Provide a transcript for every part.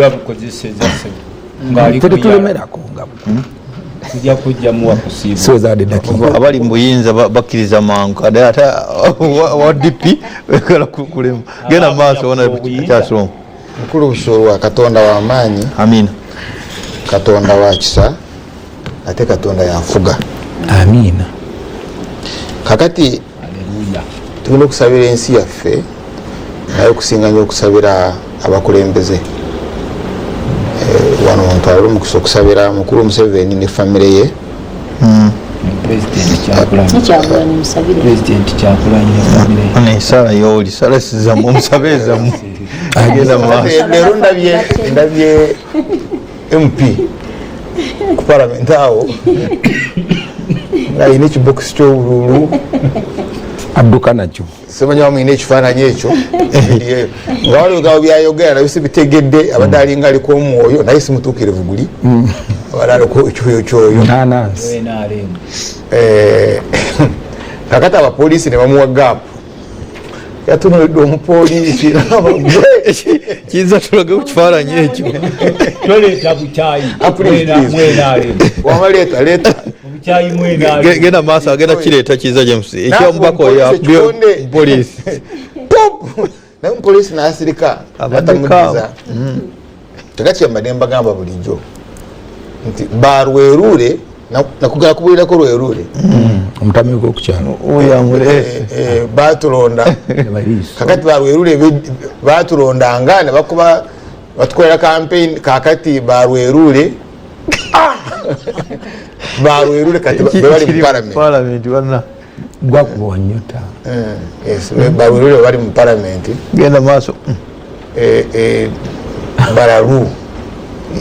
babukozeseza ngali tulemerako ngabo kujja kujja muwa kusiba so za dakika abali mbuyinza bakiriza mangu ata wa DP wekala kulema gena maaso wana kyasoma mukulu busolwa katonda wa maanyi amina katonda wa kisa ate katonda yanfuga amina kakati haleluya tulina okusabira ensi yaffe naye okusinganya okusabira abakulembeze wano omuntu ali mukisa okusabira mukulu Museveni ne famire ye president Kyagulanyi ne famire ana sala yoli sala sizamu omusabeza mu agenda maaso lero ndabye MP ku Palamenti awo ngayina ekibox ky'obululu adduka nakyo semanya wamuyina ekifaananyi ekyo nga waliwo byayogera naye sibitegedde abadde alinga aliko omwoyo naye simutuukirivu guli abadde aliko ekyoyo kyoyo kakati abapoliisi ne bamuwa gaapu yatunulidde omupoliisi kiza tulaga ku kifaananyi ekyo toleeta bukyayi wama leeta bukyayi genda maaso agenda kireeta kiza James ekyomubaka oyo poliisi naye omupoliisi n'asirika batamugiza kakati kyembadde mbagamba bulijjo nti barwerure nakugala kubulirako Rwerure omutami gw'okukyalo batulonda kakati barwerure batulondanga ne bakuba batukolera campaign kakati barwerure barwerure kati bali mu Palamenti bana gwakuba nyota yes barwerure bali mu Palamenti genda maaso balalu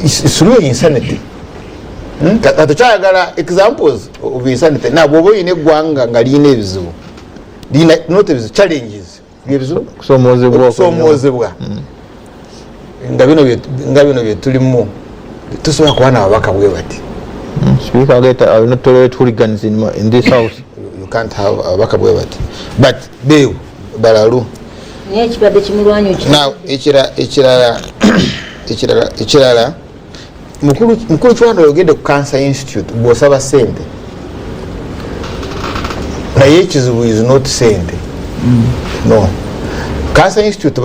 it's really insanity katukyayagala examples of insanity na bwoba oyina eggwanga nga liyina ebizibu not ebizibu challenges byebizibu okusomoozebwa nga bino bye tulimu tusobola kuba n'ababaka bwe bati speaker ageta I will not tolerate hooligans in this house you can't have ababaka bwe bati but beewu balalu n'ekibadde kimulwanyo now ekirala mukulu Chwanda yogedde ku Cancer Institute bw'osaba ssente naye ekizibu is not ssente no Cancer Institute